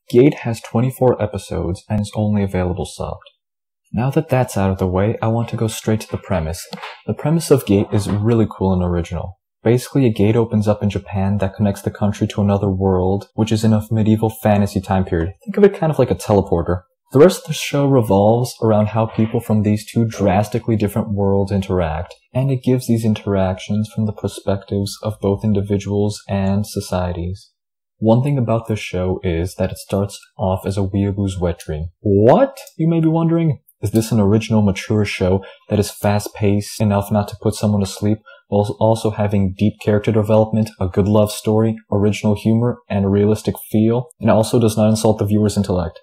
Gate has 24 episodes and is only available subbed. Now that that's out of the way, I want to go straight to the premise. The premise of Gate is really cool and original. Basically, a gate opens up in Japan that connects the country to another world, which is in a medieval fantasy time period. Think of it kind of like a teleporter. The rest of the show revolves around how people from these two drastically different worlds interact, and it gives these interactions from the perspectives of both individuals and societies. One thing about this show is that it starts off as a weeaboo's wet dream. What? You may be wondering? Is this an original, mature show that is fast-paced enough not to put someone to sleep, while also having deep character development, a good love story, original humor, and a realistic feel, and also does not insult the viewer's intellect?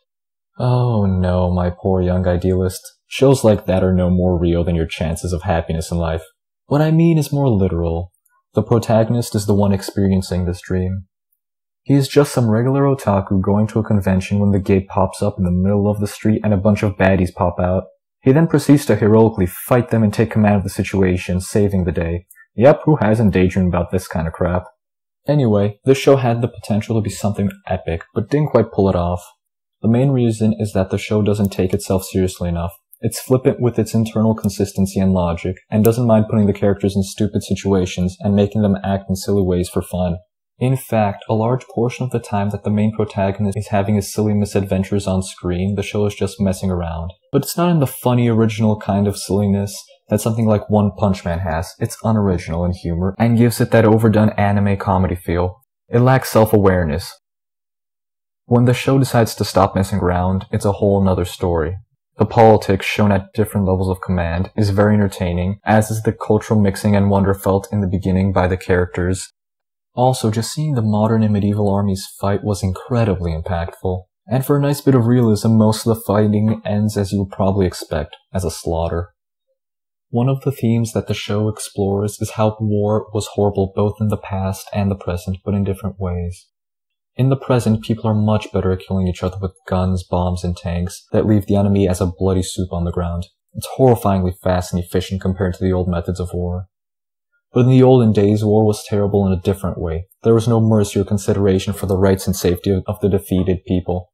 Oh no, my poor young idealist. Shows like that are no more real than your chances of happiness in life. What I mean is more literal. The protagonist is the one experiencing this dream. He is just some regular otaku going to a convention when the gate pops up in the middle of the street and a bunch of baddies pop out. He then proceeds to heroically fight them and take command of the situation, saving the day. Yep, who hasn't daydreamed about this kind of crap? Anyway, this show had the potential to be something epic, but didn't quite pull it off. The main reason is that the show doesn't take itself seriously enough. It's flippant with its internal consistency and logic, and doesn't mind putting the characters in stupid situations and making them act in silly ways for fun. In fact, a large portion of the time that the main protagonist is having his silly misadventures on screen, the show is just messing around. But it's not in the funny, original kind of silliness that something like One Punch Man has. It's unoriginal in humor, and gives it that overdone anime comedy feel. It lacks self-awareness. When the show decides to stop messing around, it's a whole nother story. The politics, shown at different levels of command, is very entertaining, as is the cultural mixing and wonder felt in the beginning by the characters. Also, just seeing the modern and medieval armies fight was incredibly impactful. And for a nice bit of realism, most of the fighting ends as you would probably expect, as a slaughter. One of the themes that the show explores is how war was horrible both in the past and the present, but in different ways. In the present, people are much better at killing each other with guns, bombs, and tanks that leave the enemy as a bloody soup on the ground. It's horrifyingly fast and efficient compared to the old methods of war. But in the olden days, war was terrible in a different way. There was no mercy or consideration for the rights and safety of the defeated people.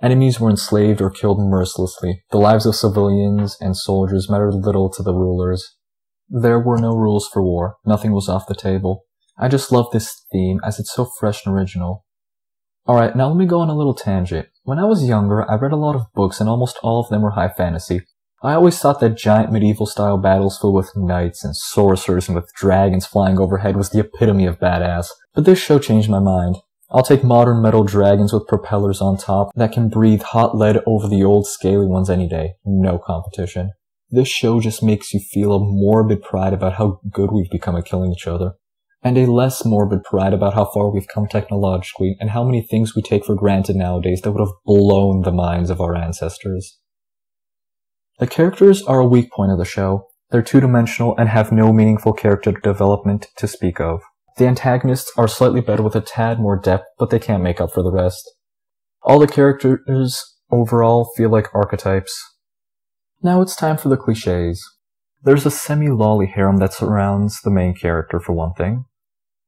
Enemies were enslaved or killed mercilessly. The lives of civilians and soldiers mattered little to the rulers. There were no rules for war. Nothing was off the table. I just love this theme as it's so fresh and original. Alright, now let me go on a little tangent. When I was younger, I read a lot of books and almost all of them were high fantasy. I always thought that giant medieval-style battles filled with knights and sorcerers and with dragons flying overhead was the epitome of badass. But this show changed my mind. I'll take modern metal dragons with propellers on top that can breathe hot lead over the old scaly ones any day. No competition. This show just makes you feel a morbid pride about how good we've become at killing each other. And a less morbid pride about how far we've come technologically and how many things we take for granted nowadays that would have blown the minds of our ancestors. The characters are a weak point of the show. They're two-dimensional and have no meaningful character development to speak of. The antagonists are slightly better with a tad more depth, but they can't make up for the rest. All the characters overall feel like archetypes. Now it's time for the clichés. There's a semi-lolly harem that surrounds the main character, for one thing.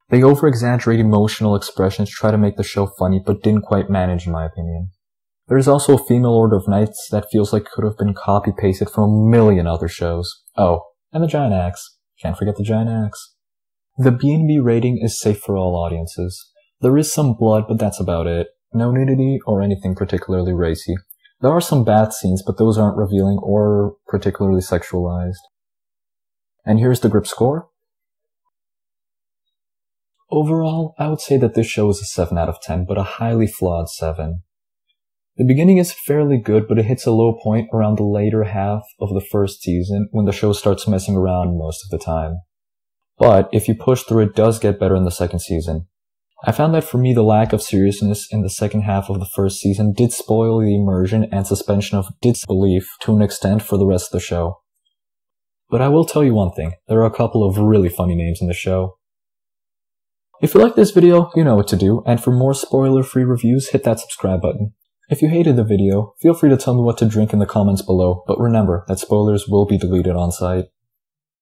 They over-exaggerate emotional expressions to try to make the show funny, but didn't quite manage in my opinion. There's also a female order of knights that feels like could have been copy-pasted from a million other shows. Oh, and the giant axe. Can't forget the giant axe. The B&B rating is safe for all audiences. There is some blood, but that's about it. No nudity or anything particularly racy. There are some bath scenes, but those aren't revealing or particularly sexualized. And here's the grip score. Overall, I would say that this show is a 7 out of 10, but a highly flawed 7. The beginning is fairly good, but it hits a low point around the later half of the first season when the show starts messing around most of the time. But if you push through, it does get better in the second season. I found that for me, the lack of seriousness in the second half of the first season did spoil the immersion and suspension of disbelief to an extent for the rest of the show. But I will tell you one thing, there are a couple of really funny names in the show. If you like this video, you know what to do, and for more spoiler-free reviews, hit that subscribe button. If you hated the video, feel free to tell me what to drink in the comments below, but remember that spoilers will be deleted on site.